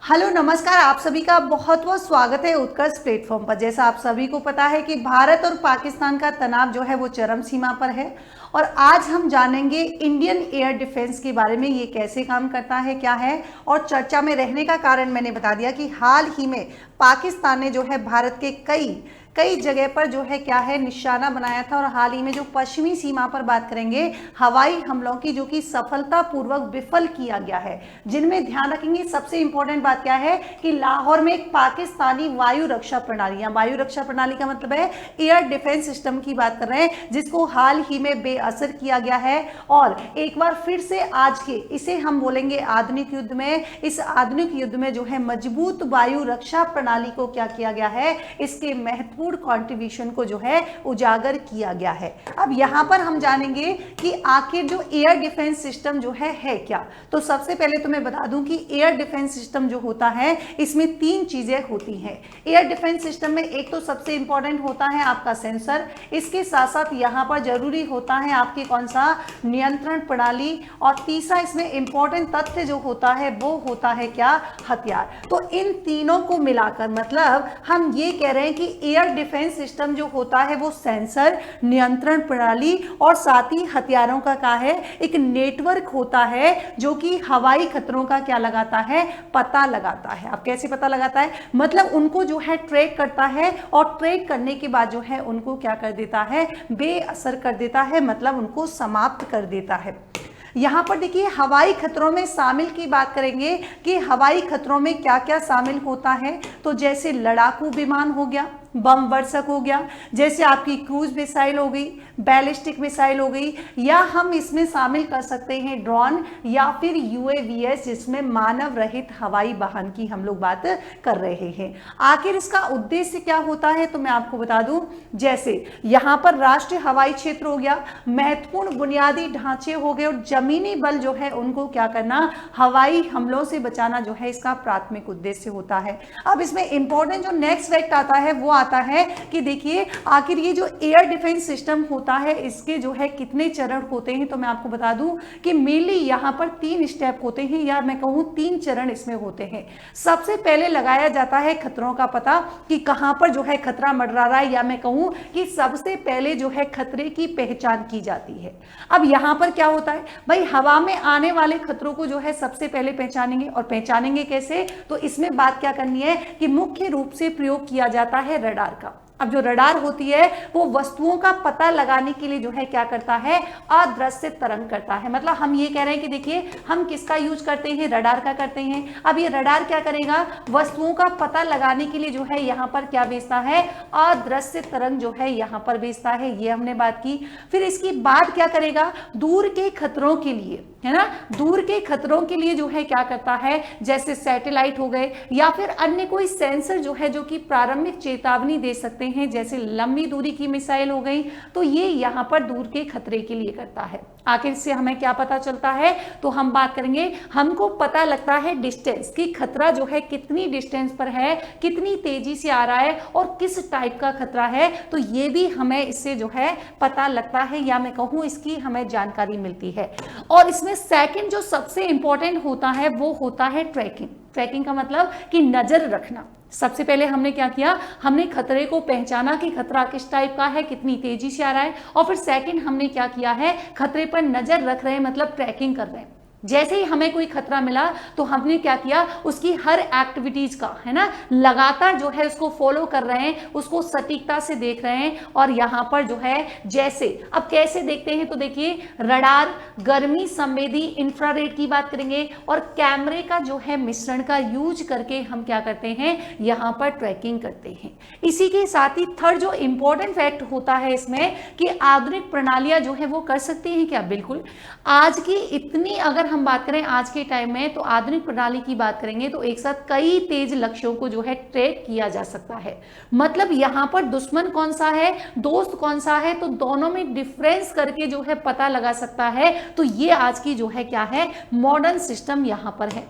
Hello नमस्कार, आप सभी का बहुत बहुत स्वागत है उत्कर्ष प्लेटफॉर्म पर। जैसा आप सभी को पता है कि भारत और पाकिस्तान का तनाव जो है वो चरम सीमा पर है और आज हम जानेंगे इंडियन एयर डिफेंस के बारे में, ये कैसे काम करता है, क्या है। और चर्चा में रहने का कारण मैंने बता दिया कि हाल ही में पाकिस्तान ने जो है भारत के कई जगह पर जो है क्या है निशाना बनाया था और हाल ही में जो पश्चिमी सीमा पर बात करेंगे हवाई हमलों की, जो कि सफलतापूर्वक विफल किया गया है, जिनमें ध्यान रखेंगे सबसे इंपॉर्टेंट बात क्या है कि लाहौर में एक पाकिस्तानी वायु रक्षा प्रणाली, वायु रक्षा प्रणाली का मतलब है एयर डिफेंस सिस्टम की बात कर रहे हैं, जिसको हाल ही में बेअसर किया गया है। और एक बार फिर से आज के इसे हम बोलेंगे आधुनिक युद्ध में, इस आधुनिक युद्ध में जो है मजबूत वायु रक्षा प्रणाली को क्या किया गया है, इसके महत्वपूर्ण कंट्रीब्यूशन को जो है उजागर किया गया है। अब यहां पर हम जानेंगे कि आखिर जो एयर डिफेंस सिस्टम जो है क्या। तो सबसे पहले तो मैं बता दूं कि एयर डिफेंस सिस्टम जो होता है इसमें तीन चीजें होती हैं। एयर डिफेंस सिस्टम में एक तो सबसे इंपॉर्टेंट होता है आपका सेंसर, इसके साथ साथ यहां पर जरूरी होता है आपके कौन सा नियंत्रण प्रणाली, और तीसरा इसमें इंपॉर्टेंट तथ्य जो होता है वो होता है क्या, हथियार। तो इन तीनों को मिलाकर मतलब हम ये कह रहे हैं कि एयर डिफेंस सिस्टम जो होता है वो सेंसर, नियंत्रण प्रणाली और साथ ही हथियारों का क्या है, एक नेटवर्क होता है जो कि हवाई खतरों का क्या लगाता है, पता लगाता है। अब कैसे पता लगाता है, मतलब उनको जो है ट्रैक करता है और ट्रैक करने के बाद जो है उनको क्या कर देता है, बेअसर कर देता है, मतलब उनको समाप्त कर देता है। यहां पर देखिए हवाई खतरों में शामिल की बात करेंगे कि हवाई खतरों में क्या क्या शामिल होता है। तो जैसे लड़ाकू विमान हो गया, बम वर्षक हो गया, जैसे आपकी क्रूज मिसाइल हो गई, बैलिस्टिक मिसाइल हो गई, या हम इसमें शामिल कर सकते हैं ड्रोन या फिर यूएवीएस, जिसमें मानव रहित हवाई वाहन की हम लोग बात कर रहे हैं। आखिर इसका उद्देश्य क्या होता है तो मैं आपको बता दूं, जैसे यहां पर राष्ट्रीय हवाई क्षेत्र हो गया, महत्वपूर्ण बुनियादी ढांचे हो गए और जमीनी बल जो है उनको क्या करना, हवाई हमलों से बचाना जो है इसका प्राथमिक उद्देश्य होता है। अब इसमें इंपॉर्टेंट जो नेक्स्ट फैक्ट आता है वो आता है कि देखिए आखिर ये जो एयर डिफेंस सिस्टम होता है इसके जो है कितने चरण होते हैं। तो मैं आपको बता दूं कि मेनली यहां पर 3 स्टेप होते हैं, या मैं कहूं 3 चरण इसमें होते हैं। सबसे पहले लगाया जाता है खतरों का पता कि कहां पर जो है खतरा मंडरा रहा है, या मैं कहूं कि सबसे पहले जो है खतरे की पहचान की जाती है। अब यहां पर क्या होता है भाई, हवा में आने वाले खतरों को जो है सबसे पहले पहचानेंगे, और पहचानेंगे कैसे, तो इसमें बात क्या करनी है कि मुख्य रूप से प्रयोग किया जाता है रडार का। अब जो रडार होती है वो वस्तुओं का पता लगाने के लिए जो है क्या करता है, अदृश्य तरंग करता है। मतलब हम ये कह रहे हैं कि देखिए हम किसका यूज करते हैं, रडार का करते हैं। अब ये रडार क्या करेगा, वस्तुओं का पता लगाने के लिए जो है यहाँ पर क्या भेजता है, अदृश्य तरंग जो है यहाँ पर भेजता है, ये हमने बात की। फिर इसकी बात क्या करेगा, दूर के खतरों के लिए, है ना, दूर के खतरों के लिए जो है क्या करता है, जैसे सैटेलाइट हो गए या फिर अन्य कोई सेंसर जो है जो कि प्रारंभिक चेतावनी दे सकते हैं, जैसे लंबी दूरी की मिसाइल हो गई, तो ये यहां पर दूर के खतरे के लिए करता है। आखिर से हमें क्या पता चलता है, तो हम बात करेंगे, हमको पता लगता है डिस्टेंस की, खतरा जो है कितनी डिस्टेंस पर है, कितनी तेजी से आ रहा है और किस टाइप का खतरा है, तो ये भी हमें इससे जो है पता लगता है, या मैं कहूं इसकी हमें जानकारी मिलती है। और इसमें सेकंड जो सबसे इंपॉर्टेंट होता है वो होता है ट्रैकिंग। ट्रैकिंग का मतलब कि नजर रखना। सबसे पहले हमने क्या किया, हमने खतरे को पहचाना कि खतरा किस टाइप का है, कितनी तेजी से आ रहा है, और फिर सेकंड हमने क्या किया है, खतरे पर नजर रख रहे हैं, मतलब ट्रैकिंग कर रहे हैं। जैसे ही हमें कोई खतरा मिला तो हमने क्या किया, उसकी हर एक्टिविटीज का, है ना, लगातार जो है उसको फॉलो कर रहे हैं, उसको सटीकता से देख रहे हैं। और यहाँ पर जो है जैसे अब कैसे देखते हैं, तो देखिए रडार, गर्मी संवेदी इंफ्रारेड की बात करेंगे, और कैमरे का जो है मिश्रण का यूज करके हम क्या करते हैं, यहाँ पर ट्रैकिंग करते हैं। इसी के साथ ही थर्ड जो इंपॉर्टेंट फैक्ट होता है इसमें कि आधुनिक प्रणालियां जो है वो कर सकती हैं क्या, बिल्कुल। आज की इतनी अगर हम बात करें आज के टाइम में, तो आधुनिक प्रणाली की बात करेंगे तो एक साथ कई तेज लक्ष्यों को जो है ट्रैक किया जा सकता है। मतलब यहां पर दुश्मन कौन सा है, दोस्त कौन सा है, तो दोनों में डिफरेंस करके जो है पता लगा सकता है। तो ये आज की जो है क्या है, मॉडर्न सिस्टम यहां पर है।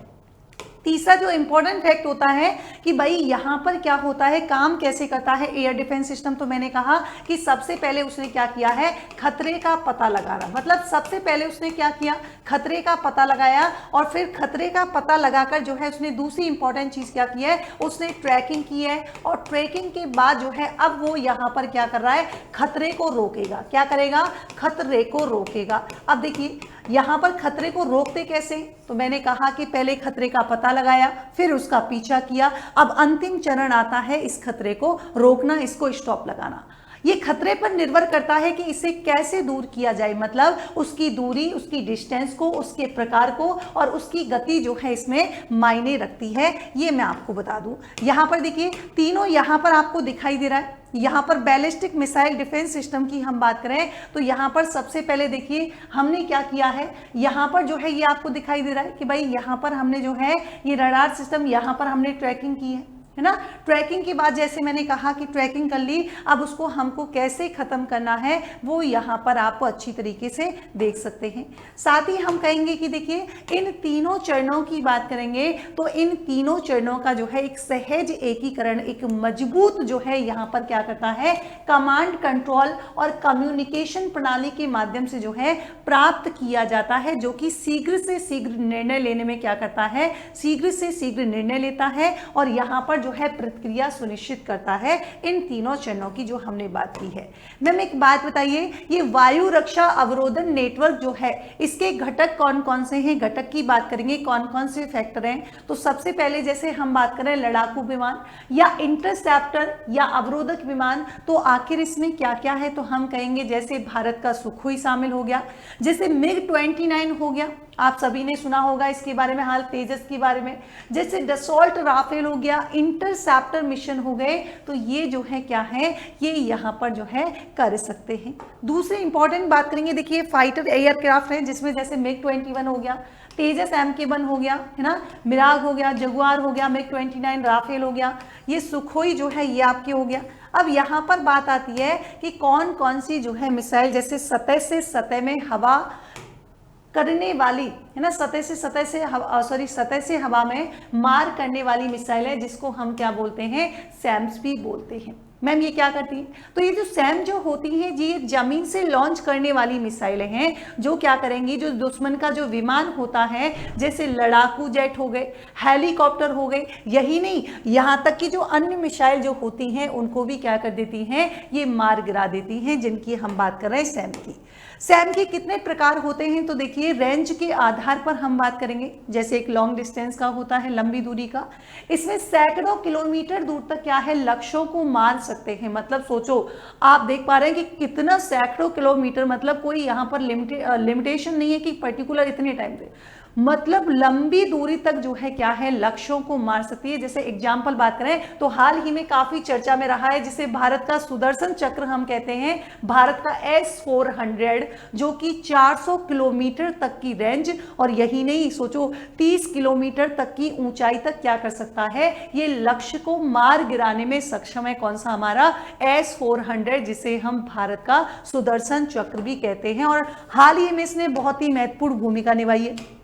तीसरा जो इंपॉर्टेंट फैक्ट होता है कि भाई यहाँ पर क्या होता है, काम कैसे करता है एयर डिफेंस सिस्टम, तो मैंने कहा कि सबसे पहले उसने क्या किया है, खतरे का पता लगाना। मतलब सबसे पहले उसने क्या किया, खतरे का पता लगाया, और फिर खतरे का पता लगाकर जो है उसने दूसरी इंपॉर्टेंट चीज क्या की है, उसने ट्रैकिंग की है, और ट्रैकिंग के बाद जो है अब वो यहाँ पर क्या कर रहा है, खतरे को रोकेगा। क्या करेगा, खतरे को रोकेगा। अब देखिए यहां पर खतरे को रोकते कैसे, तो मैंने कहा कि पहले खतरे का पता लगाया, फिर उसका पीछा किया, अब अंतिम चरण आता है इस खतरे को रोकना, इसको स्टॉप लगाना। ये खतरे पर निर्भर करता है कि इसे कैसे दूर किया जाए, मतलब उसकी दूरी, उसकी डिस्टेंस को, उसके प्रकार को, और उसकी गति जो है इसमें मायने रखती है। ये मैं आपको बता दूं। यहां पर देखिए तीनों यहां पर आपको दिखाई दे रहा है। यहाँ पर बैलिस्टिक मिसाइल डिफेंस सिस्टम की हम बात करें तो यहाँ पर सबसे पहले देखिए हमने क्या किया है, यहाँ पर जो है ये आपको दिखाई दे रहा है कि भाई यहाँ पर हमने जो है ये रडार सिस्टम, यहाँ पर हमने ट्रैकिंग की है ना। ट्रैकिंग के बाद जैसे मैंने कहा कि ट्रैकिंग कर ली, अब उसको हमको कैसे खत्म करना है वो यहाँ पर आप अच्छी तरीके से देख सकते हैं। साथ ही हम कहेंगे कि देखिए इन तीनों चरणों की बात करेंगे तो इन तीनों चरणों का जो है एक सहज एकीकरण, एक मजबूत जो है यहाँ पर क्या करता है, कमांड कंट्रोल और कम्युनिकेशन प्रणाली के माध्यम से जो है प्राप्त किया जाता है, जो कि शीघ्र से शीघ्र निर्णय लेने में क्या करता है, शीघ्र से शीघ्र निर्णय लेता है, और यहाँ पर जो है प्रतिक्रिया सुनिश्चित करता है। इन तीनों चरणों की जो हमने बात की है। मैम एक बात बताइए, ये वायु रक्षा अवरोधन नेटवर्क जो है इसके घटक कौन कौन से हैं, घटक की बात करेंगे कौन कौन से फैक्टर हैं। तो सबसे पहले जैसे हम बात करें लड़ाकू विमान या इंटरसेप्टर या अवरोधक विमान, तो आखिर इसमें क्या क्या है, तो हम कहेंगे जैसे भारत का सुखोई शामिल हो गया, जैसे MiG-29 हो गया, आप सभी ने सुना होगा इसके बारे में, हाल तेजस के बारे में, जैसे डसॉल्ट राफेल हो गया, इंटरसेप्टर मिशन हो गए, तो ये जो है क्या है, ये यहाँ पर जो है कर सकते हैं। दूसरी इंपॉर्टेंट बात करेंगे, देखिए फाइटर एयरक्राफ्ट है जिसमें जैसे MiG-21 हो गया, तेजस MK-1 हो गया है ना, मिराग हो गया, जगुआर हो गया, MiG-29 राफेल हो गया, ये सुखोई जो है ये आपके हो गया। अब यहाँ पर बात आती है कि कौन कौन सी जो है मिसाइल जैसे सतह से सतह में हवा करने वाली है ना, सतह से हवा में मार करने वाली मिसाइल है, जिसको हम क्या बोलते हैं, सैम्स भी बोलते हैं। मैम ये क्या करती है, तो ये जो सैम जो होती है ये जमीन से लॉन्च करने वाली मिसाइलें हैं, जो क्या करेंगी, जो दुश्मन का जो विमान होता है, जैसे लड़ाकू जेट हो गए, हेलीकॉप्टर हो गए, यही नहीं यहाँ तक कि जो अन्य मिसाइल जो होती हैं उनको भी क्या कर देती हैं, ये मार गिरा देती हैं, जिनकी हम बात कर रहे हैं सैम की। सैम के कितने प्रकार होते हैं, तो देखिए रेंज के आधार पर हम बात करेंगे, जैसे एक लॉन्ग डिस्टेंस का होता है, लंबी दूरी का, इसमें सैकड़ों किलोमीटर दूर तक क्या है, लक्ष्यों को मार सकते हैं। मतलब सोचो, आप देख पा रहे हैं कि कितना सैकड़ों किलोमीटर, मतलब कोई यहाँ पर लिमिटेशन नहीं है कि पर्टिकुलर इतने टाइम पे, मतलब लंबी दूरी तक जो है क्या है, लक्ष्यों को मार सकती है। जैसे एग्जाम्पल बात करें तो हाल ही में काफी चर्चा में रहा है, जिसे भारत का सुदर्शन चक्र हम कहते हैं, भारत का S-400 जो कि 400 किलोमीटर तक की रेंज, और यही नहीं सोचो 30 किलोमीटर तक की ऊंचाई तक क्या कर सकता है, ये लक्ष्य को मार गिराने में सक्षम है। कौन सा, हमारा S-400, जिसे हम भारत का सुदर्शन चक्र भी कहते हैं, और हाल ही में इसने बहुत ही महत्वपूर्ण भूमिका निभाई है।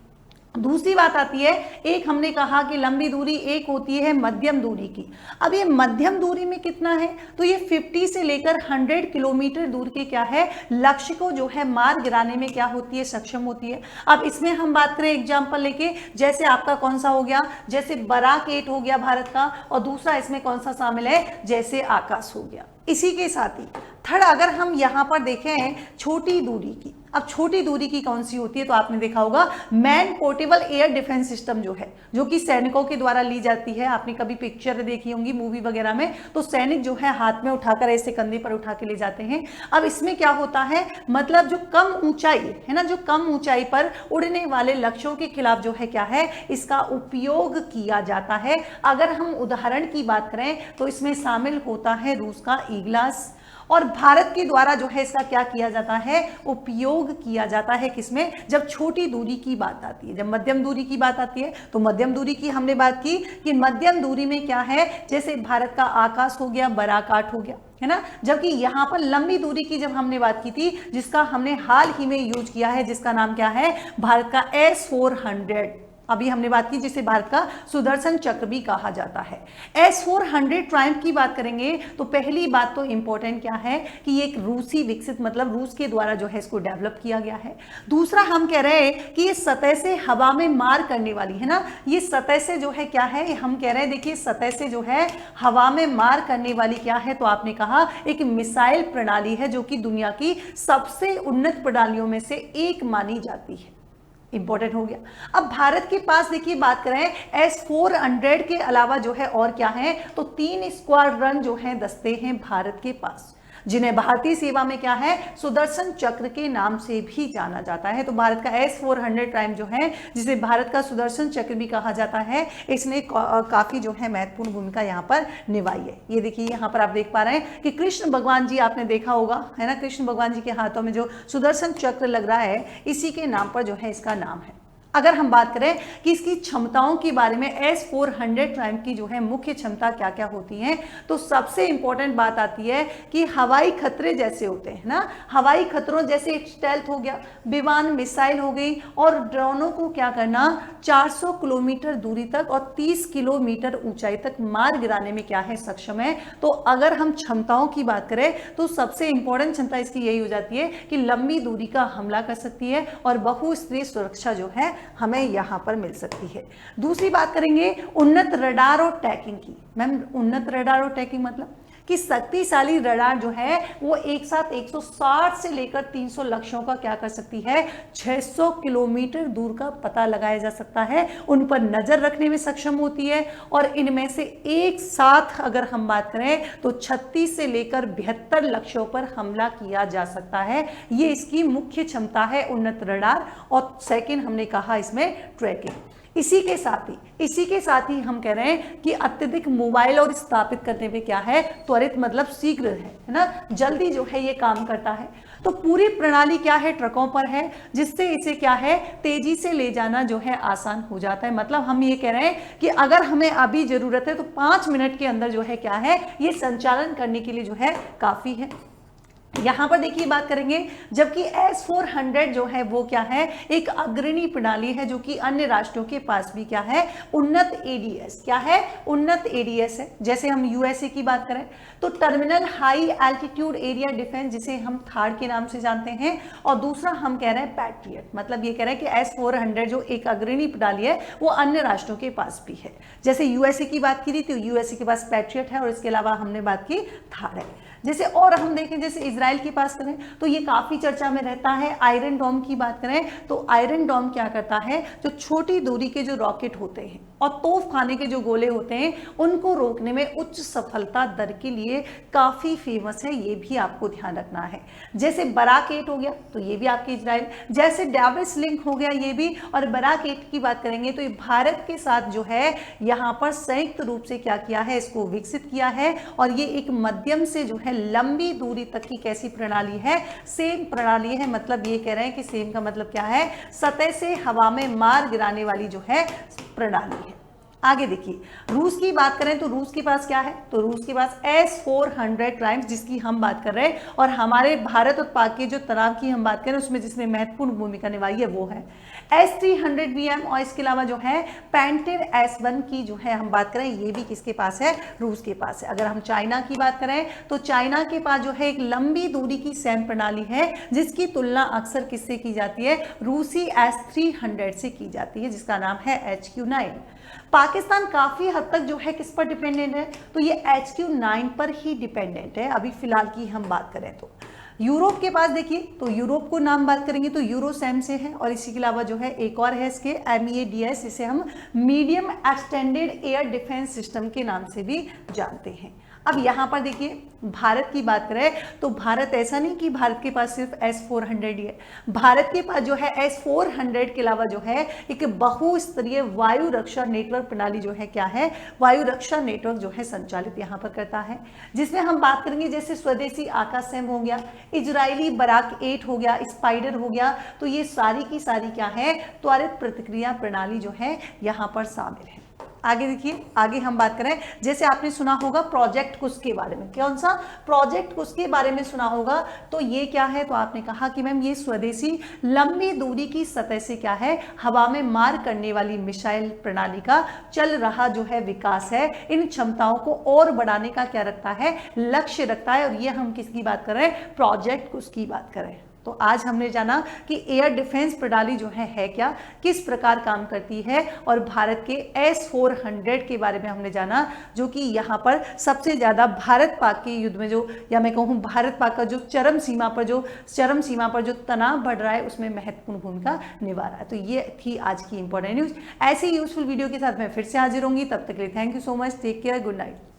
दूसरी बात आती है, एक हमने कहा कि लंबी दूरी, एक होती है मध्यम दूरी की। अब ये मध्यम दूरी में कितना है, तो ये 50 से लेकर 100 किलोमीटर दूर के क्या है, लक्ष्य को जो है मार गिराने में क्या होती है, सक्षम होती है। अब इसमें हम बात करें एग्जाम्पल लेके, जैसे आपका कौन सा हो गया, जैसे बराक 8 हो गया भारत का, और दूसरा इसमें कौन सा शामिल है, जैसे आकाश हो गया। इसी के साथ ही थर्ड, अगर हम यहाँ पर देखें छोटी दूरी की, अब छोटी दूरी की कौन सी होती है, तो आपने देखा होगा man portable air defence system जो है, जो कि सैनिकों के द्वारा ली जाती है। आपने कभी पिक्चर देखी होंगी मूवी वगैरह में, तो सैनिक जो है हाथ में उठाकर ऐसे कंधे पर उठा के ले जाते हैं। अब इसमें क्या होता है, मतलब जो कम ऊंचाई है ना, जो कम ऊंचाई पर उड़ने वाले लक्ष्यों के खिलाफ जो है क्या है, इसका उपयोग किया जाता है। अगर हम उदाहरण की बात करें तो इसमें शामिल होता है रूस का ईगलास, और भारत के द्वारा जो है इसका क्या किया जाता है, उपयोग किया जाता है। किसमें, जब छोटी दूरी की बात आती है। जब मध्यम दूरी की बात आती है तो मध्यम दूरी की हमने बात की कि मध्यम दूरी में क्या है, जैसे भारत का आकाश हो गया, बराक 8 हो गया, है ना। जबकि यहाँ पर लंबी दूरी की जब हमने बात की थी, जिसका हमने हाल ही में यूज किया है, जिसका नाम क्या है, भारत का S-400, अभी हमने बात की जिसे भारत का सुदर्शन चक्र भी कहा जाता है। S-400 ट्रायम्फ की बात करेंगे तो पहली बात तो इंपॉर्टेंट क्या है कि ये एक रूसी विकसित, मतलब रूस के द्वारा जो है इसको डेवलप किया गया है। दूसरा हम कह रहे हैं कि ये सतह से हवा में मार करने वाली है ना, ये सतह से जो है क्या है, हम कह रहे हैं देखिए सतह से जो है हवा में मार करने वाली क्या है, तो आपने कहा एक मिसाइल प्रणाली है जो कि दुनिया की सबसे उन्नत प्रणालियों में से एक मानी जाती है। इंपॉर्टेंट हो गया। अब भारत के पास देखिए बात करें S-400 के अलावा जो है और क्या है, तो 3 स्क्वाड्रन जो है दस्ते हैं भारत के पास, जिन्हें भारतीय सेवा में क्या है, सुदर्शन चक्र के नाम से भी जाना जाता है। तो भारत का S-400 ट्रायम्फ जो है, जिसे भारत का सुदर्शन चक्र भी कहा जाता है, इसने काफी जो है महत्वपूर्ण भूमिका यहाँ पर निभाई है। ये देखिए यहाँ पर आप देख पा रहे हैं कि कृष्ण भगवान जी, आपने देखा होगा है ना, कृष्ण भगवान जी के हाथों में जो सुदर्शन चक्र लग रहा है, इसी के नाम पर जो है इसका नाम है। अगर हम बात करें कि इसकी क्षमताओं के बारे में, S-400 ट्रायम्फ की जो है मुख्य क्षमता क्या क्या होती है, तो सबसे इंपॉर्टेंट बात आती है कि हवाई खतरे जैसे होते हैं ना, हवाई खतरों जैसे स्टेल्थ हो गया, विमान मिसाइल हो गई, और ड्रोनों को क्या करना, 400 किलोमीटर दूरी तक और 30 किलोमीटर ऊंचाई तक मार गिराने में क्या है, सक्षम है। तो अगर हम क्षमताओं की बात करें तो सबसे इंपॉर्टेंट क्षमता इसकी यही हो जाती है कि लंबी दूरी का हमला कर सकती है और बहुस्तरीय सुरक्षा जो है हमें यहां पर मिल सकती है। दूसरी बात करेंगे उन्नत रडार और टैगिंग की। मैम, उन्नत रडार और टैगिंग मतलब कि शक्तिशाली रडार जो है वो एक साथ 160 से लेकर 300 लक्ष्यों का क्या कर सकती है, 600 किलोमीटर दूर का पता लगाया जा सकता है, उन पर नजर रखने में सक्षम होती है, और इनमें से एक साथ अगर हम बात करें तो 36 से लेकर 72 लक्ष्यों पर हमला किया जा सकता है। ये इसकी मुख्य क्षमता है, उन्नत रडार। और सेकंड हमने कहा इसमें ट्रैकिंग। इसी के साथ ही हम कह रहे हैं कि अत्यधिक मोबाइल और स्थापित करने में क्या है, त्वरित मतलब शीघ्र है ना, जल्दी जो है ये काम करता है। तो पूरी प्रणाली क्या है, ट्रकों पर है, जिससे इसे क्या है, तेजी से ले जाना जो है आसान हो जाता है। मतलब हम ये कह रहे हैं कि अगर हमें अभी जरूरत है तो 5 मिनट के अंदर जो है क्या है, ये संचालन करने के लिए जो है काफी है। यहां पर देखिए बात करेंगे, जबकि S-400 जो है वो क्या है, एक अग्रणी प्रणाली है जो कि अन्य राष्ट्रों के पास भी क्या है, उन्नत एडीएस, क्या है, उन्नत एडीएस है। जैसे हम यूएसए की बात करें तो terminal high altitude area defence, जिसे हम थार्ड के नाम से जानते हैं, और दूसरा हम कह रहे हैं पैट्रियट। मतलब ये कह रहे हैं कि S-400 जो एक अग्रणी प्रणाली है वो अन्य राष्ट्रों के पास भी है। जैसे यूएसए की बात की थी तो यूएसए के पास पैट्रियट है, और इसके अलावा हमने बात की थार है। जैसे और हम देखें, जैसे इजराइल की बात करें तो ये काफी चर्चा में रहता है। आयरन डोम की बात करें तो आयरन डोम क्या करता है, जो छोटी दूरी के जो रॉकेट होते हैं और तोप खाने के जो गोले होते हैं उनको रोकने में उच्च सफलता दर के लिए काफी फेमस है, ये भी आपको ध्यान रखना है। जैसे बराक 8 हो गया तो ये भी आपके इजराइल, जैसे डेविस लिंक हो गया ये भी, और बराक 8 की बात करेंगे तो ये भारत के साथ जो है यहाँ पर संयुक्त रूप से क्या किया है, इसको विकसित किया है। और ये एक मध्यम से जो है लंबी दूरी तक की कैसी प्रणाली है, सेम प्रणाली है। मतलब ये कह रहे हैं कि सेम का मतलब क्या है, सतह से हवा में मार गिराने वाली जो है प्रणाली है। आगे देखिए, रूस की बात करें तो रूस के पास क्या है, तो रूस के पास S-400 ट्रायम्फ, जिसकी हम बात कर रहे हैं, और हमारे भारत और पाक के जो तनाव की हम बात करें उसमें जिसने महत्वपूर्ण भूमिका निभाई है वो है S-300BM। और इसके अलावा जो है पैंटेर S-1 की जो है हम बात करें, ये भी किसके पास है, रूस के पास है। अगर हम चाइना की बात करें तो चाइना के पास जो है एक लंबी दूरी की सैन्य प्रणाली है, जिसकी तुलना अक्सर किससे की जाती है, रूसी S-300 से की जाती है, जिसका नाम है HQ-9। पाकिस्तान काफी हद तक जो है किस पर डिपेंडेंट है, तो ये HQ-9 पर ही डिपेंडेंट है अभी फिलहाल की हम बात करें तो। यूरोप के पास देखिए, तो यूरोप को नाम बात करेंगे तो यूरोसैम से है, और इसी के अलावा जो है एक और है इसके MEADS, इसे हम medium extended air defence system के नाम से भी जानते हैं। अब यहाँ पर देखिए भारत की बात करें तो भारत, ऐसा नहीं कि भारत के पास सिर्फ S-400 ही है, भारत के पास जो है S-400 के अलावा जो है एक बहुस्तरीय वायु रक्षा नेटवर्क प्रणाली जो है क्या है, वायु रक्षा नेटवर्क जो है संचालित यहाँ पर करता है, जिसमें हम बात करेंगे जैसे स्वदेशी आकाशसैम हो गया, इजरायली बराक 8 हो गया, स्पाइडर हो गया। तो ये सारी की सारी क्या है, त्वरित प्रतिक्रिया प्रणाली जो है यहाँ पर शामिल है। आगे देखिए, आगे हम बात करें, जैसे आपने सुना होगा प्रोजेक्ट कुछ के बारे में, कौन सा प्रोजेक्ट कुछ के बारे में सुना होगा, तो ये क्या है, तो आपने कहा कि मैम ये स्वदेशी लंबी दूरी की सतह से क्या है, हवा में मार करने वाली मिसाइल प्रणाली का चल रहा जो है विकास है, इन क्षमताओं को और बढ़ाने का क्या रखता है, लक्ष्य रखता है। और ये हम किसकी बात कर रहे हैं, प्रोजेक्ट कुछ की बात कर रहे हैं। तो आज हमने जाना कि एयर डिफेंस प्रणाली जो है क्या, किस प्रकार काम करती है, और भारत के S-400 के बारे में हमने जाना, जो कि यहाँ पर सबसे ज़्यादा भारत पाक के युद्ध में जो, या मैं कहूँ भारत पाक का जो चरम सीमा पर जो तनाव बढ़ रहा है उसमें महत्वपूर्ण भूमिका निभा रहा है। तो ये थी आज की इंपॉर्टेंट न्यूज़। ऐसी यूजफुल वीडियो के साथ मैं फिर से हाजिर होंगी, तब तक के लिए thank you so much, take care, good night.